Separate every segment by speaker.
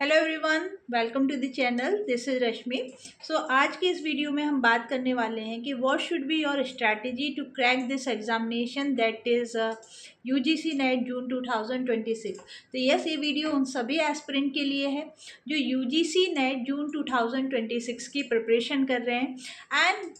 Speaker 1: Hello everyone, welcome to the channel. This is Rashmi. So आज की इस वीडियो में हम बात करने वाले हैं कि what should be your strategy to crack this examination that is UGC NET June 2026। तो यस, ये वीडियो उन सभी एस्पिरेंट के लिए है जो यूजीसी नेट जून 2026 की प्रिपरेशन कर रहे हैं। एंड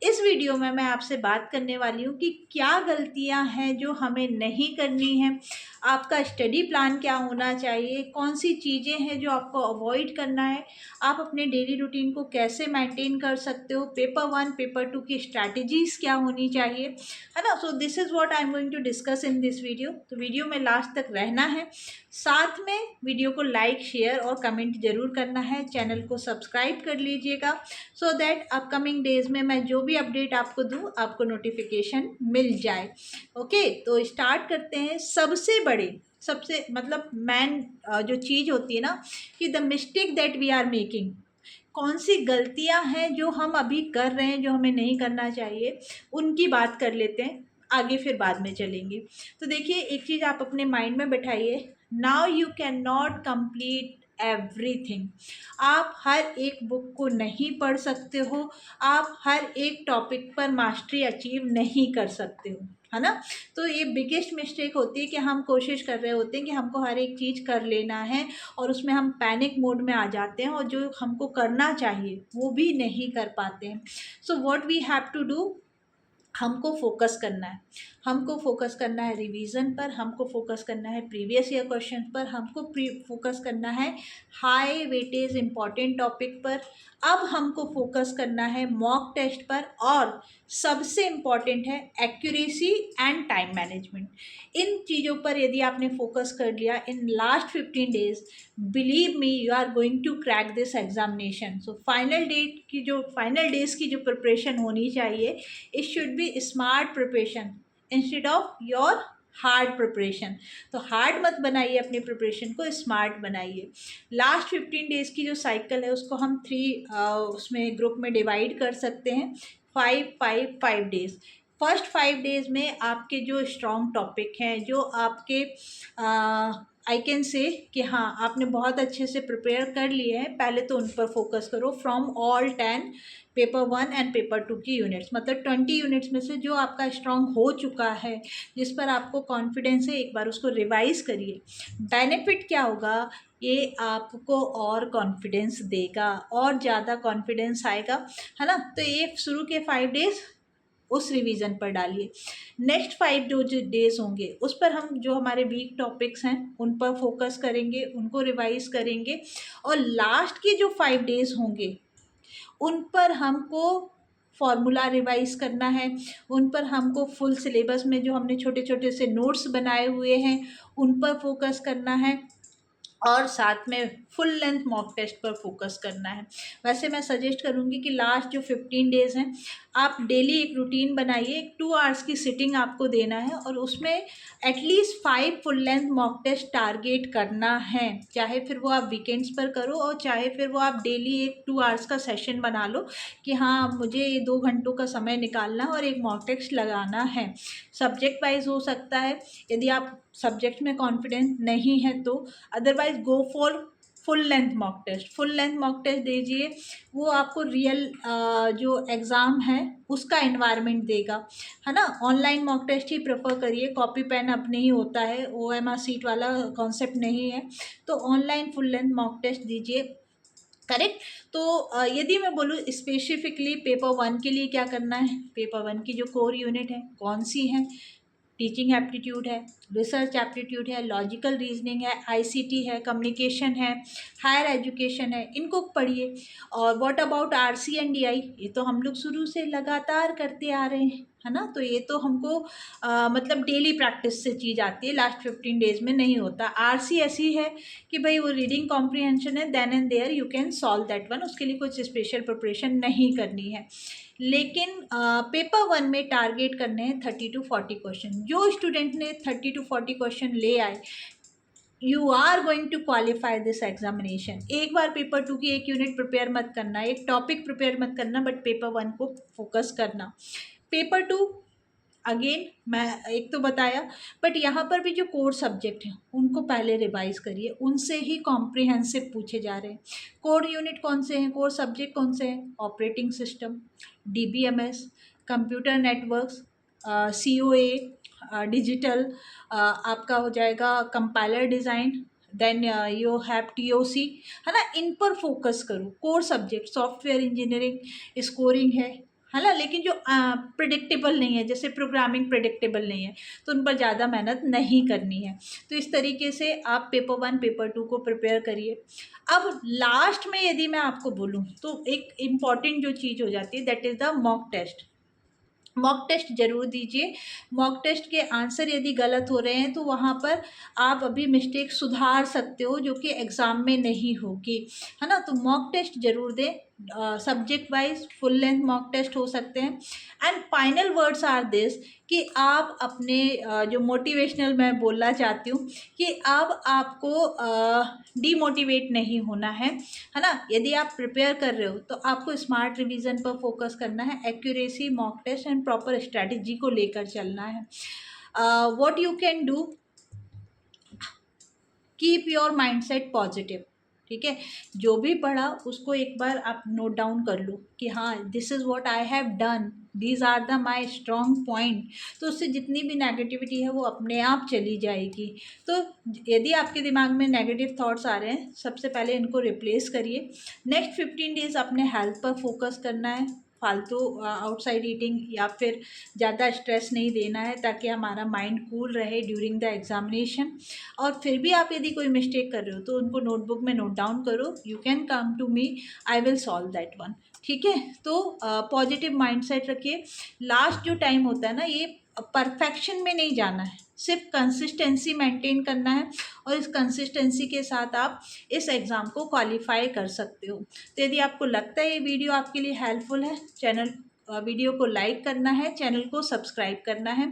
Speaker 1: इस वीडियो में मैं आपसे बात करने वाली हूँ कि क्या गलतियाँ हैं जो हमें नहीं करनी है, आपका स्टडी प्लान क्या होना चाहिए, कौन सी चीज़ें हैं जो आपको अवॉइड करना है, आप अपने डेली रूटीन को कैसे मेंटेन कर सकते हो, पेपर 1 पेपर 2 की स्ट्रैटेजीज़ क्या होनी चाहिए, है ना। So this is what I am going to discuss in this video. तो वीडियो में लास्ट तक रहना है, साथ में वीडियो को लाइक शेयर और कमेंट जरूर करना है, चैनल को सब्सक्राइब कर लीजिएगा सो दैट अपकमिंग डेज में मैं जो भी अपडेट आपको दूँ आपको नोटिफिकेशन मिल जाए। ओके, तो स्टार्ट करते हैं। सबसे मतलब मैन जो चीज़ होती है ना कि the mistake that we are making, कौन सी गलतियां हैं जो हम अभी कर रहे हैं जो हमें नहीं करना चाहिए, उनकी बात कर लेते हैं, आगे फिर बाद में चलेंगे। तो देखिए, एक चीज़ आप अपने माइंड में बैठाइए, now you can not complete everything. आप हर एक बुक को नहीं पढ़ सकते हो, आप हर एक टॉपिक पर मास्टरी अचीव नहीं कर सकते हो, है ना। तो ये बिगेस्ट मिस्टेक होती है कि हम कोशिश कर रहे होते हैं कि हमको हर एक चीज़ कर लेना है और उसमें हम पैनिक मोड में आ जाते हैं और जो हमको करना चाहिए वो भी नहीं कर पाते हैं। So what we have to do, हमको फोकस करना है। हमको फोकस करना है रिवीजन पर, हमको फोकस करना है प्रीवियस ईयर क्वेश्चन पर, हमको फोकस करना है हाई वेटेज इम्पॉर्टेंट टॉपिक पर, अब हमको फोकस करना है मॉक टेस्ट पर, और सबसे इम्पॉर्टेंट है एक्यूरेसी एंड टाइम मैनेजमेंट। इन चीज़ों पर यदि आपने फोकस कर लिया इन last 15 days, believe me you are going to crack this examination. So final days की जो प्रिपरेशन होनी चाहिए, it should be smart preparation instead of your hard preparation. तो हार्ड मत बनाइए, अपनी प्रिपरेशन को स्मार्ट बनाइए। लास्ट 15 डेज की जो साइकिल है उसको हम उसमें ग्रुप में डिवाइड कर सकते हैं, 5 5 5 डेज। फर्स्ट 5 डेज में आपके जो स्ट्रॉन्ग टॉपिक हैं, जो आपके आई कैन से कि हाँ आपने बहुत अच्छे से प्रिपेयर कर लिए हैं, पहले तो उन पर फोकस करो। From all 10 paper 1 and paper 2 की यूनिट्स, मतलब 20 यूनिट्स में से जो आपका स्ट्रॉन्ग हो चुका है, जिस पर आपको कॉन्फिडेंस है, एक बार उसको रिवाइज करिए। बेनिफिट क्या होगा, ये आपको और कॉन्फिडेंस देगा, और ज़्यादा कॉन्फिडेंस आएगा, है ना। तो ये शुरू के 5 डेज उस रिवीजन पर डालिए। नेक्स्ट 5 जो डेज होंगे उस पर हम जो हमारे वीक टॉपिक्स हैं उन पर फोकस करेंगे, उनको रिवाइज करेंगे। और लास्ट के जो 5 डेज होंगे उन पर हमको फॉर्मूला रिवाइज करना है, उन पर हमको फुल सिलेबस में जो हमने छोटे छोटे से नोट्स बनाए हुए हैं उन पर फोकस करना है, और साथ में फुल लेंथ मॉक टेस्ट पर फोकस करना है। वैसे मैं सजेस्ट करूँगी कि लास्ट जो 15 डेज़ हैं आप डेली एक रूटीन बनाइए, एक 2 आवर्स की सिटिंग आपको देना है और उसमें at least 5 full length mock test target करना है। चाहे फिर वो आप वीकेंड्स पर करो और चाहे फिर वो आप डेली एक 2 आवर्स का सेशन बना लो कि हाँ मुझे ये 2 घंटों का समय निकालना है और एक मॉक टेस्ट लगाना है। सब्जेक्ट वाइज हो सकता है, यदि आप सब्जेक्ट में कॉन्फिडेंट नहीं है तो otherwise go for full length mock test. Full length mock test दीजिए, वो आपको रियल जो एग्ज़ाम है उसका इन्वायरमेंट देगा, है ना। ऑनलाइन मॉक टेस्ट ही प्रेफर करिए, कॉपी पेन अपने ही होता है, OMR सीट वाला कॉन्सेप्ट नहीं है। तो online full length mock test दीजिए, करेक्ट। तो यदि मैं बोलूँ स्पेसिफिकली पेपर 1 के लिए क्या करना है, पेपर 1 की जो कोर यूनिट है कौन सी है, टीचिंग एप्टीट्यूड है, रिसर्च एप्टीट्यूड है, लॉजिकल रीजनिंग है, आईसीटी है, कम्युनिकेशन है, हायर एजुकेशन है, इनको पढ़िए। और what about RC and DI, ये तो हम लोग शुरू से लगातार करते आ रहे हैं, है ना। तो ये तो हमको मतलब डेली प्रैक्टिस से चीज़ आती है, लास्ट 15 डेज में नहीं होता। आरसी ऐसी है कि भाई वो रीडिंग कॉम्प्रीहेंशन है, then and there you can solve that one, उसके लिए कुछ स्पेशल प्रिपरेशन नहीं करनी है। लेकिन पेपर 1 में टारगेट करने हैं 30 to 40 क्वेश्चन। जो स्टूडेंट ने 30 to 40 क्वेश्चन ले आए, you are going to qualify this examination. एक बार पेपर 2 की एक यूनिट प्रिपेयर मत करना, एक टॉपिक प्रिपेयर मत करना, बट पेपर 1 को फोकस करना। पेपर 2 अगेन मैं एक तो बताया, बट यहाँ पर भी जो कोर सब्जेक्ट हैं उनको पहले रिवाइज करिए, उनसे ही कॉम्प्रिहेंसिव पूछे जा रहे हैं। कोर यूनिट कौन से हैं, कोर सब्जेक्ट कौन से हैं? Operating system, DBMS, computer networks, COA, digital, आपका हो जाएगा compiler design, then you have TOC, है ना। इन पर फोकस करो। Core subject software engineering scoring है ना, लेकिन जो प्रिडिक्टेबल नहीं है, जैसे प्रोग्रामिंग प्रिडिक्टेबल नहीं है, तो उन पर ज़्यादा मेहनत नहीं करनी है। तो इस तरीके से आप पेपर 1 पेपर 2 को प्रिपेयर करिए। अब लास्ट में यदि मैं आपको बोलूँ तो एक इम्पॉर्टेंट जो चीज़ हो जाती है, that is the mock test. Mock test ज़रूर दीजिए। मॉक टेस्ट के आंसर यदि गलत हो रहे हैं तो वहाँ पर आप अभी मिस्टेक सुधार सकते हो, जो कि एग्ज़ाम में नहीं होगी, है ना। तो मॉक टेस्ट ज़रूर दें। Subject wise full length mock test हो सकते हैं। And final words are this, कि आप अपने जो मोटिवेशनल मैं बोलना चाहती हूँ कि अब आपको डीमोटिवेट नहीं होना है ना। यदि आप प्रिपेयर कर रहे हो तो आपको स्मार्ट रिवीजन पर फोकस करना है, accuracy, mock test and proper strategy को लेकर चलना है। What you can do, keep your mindset positive. ठीक है, जो भी पढ़ा उसको एक बार आप नोट डाउन कर लो कि हाँ, this is what I have done, these are the my strong point. तो उससे जितनी भी नेगेटिविटी है वो अपने आप चली जाएगी। तो यदि आपके दिमाग में नेगेटिव थॉट्स आ रहे हैं, सबसे पहले इनको रिप्लेस करिए। नेक्स्ट 15 डेज़ अपने हेल्थ पर फोकस करना है, फालतू आउटसाइड ईटिंग या फिर ज़्यादा स्ट्रेस नहीं देना है, ताकि हमारा माइंड कूल रहे ड्यूरिंग द एग्जामिनेशन। और फिर भी आप यदि कोई मिस्टेक कर रहे हो तो उनको नोटबुक में नोट डाउन करो। You can come to me, I will solve that one. ठीक है, तो पॉजिटिव माइंडसेट रखिए। लास्ट जो टाइम होता है ना, ये परफेक्शन में नहीं जाना है, सिर्फ कंसिस्टेंसी मेंटेन करना है, और इस कंसिस्टेंसी के साथ आप इस एग्ज़ाम को क्वालिफाई कर सकते हो। तो यदि आपको लगता है ये वीडियो आपके लिए हेल्पफुल है, वीडियो को लाइक करना है, चैनल को सब्सक्राइब करना है।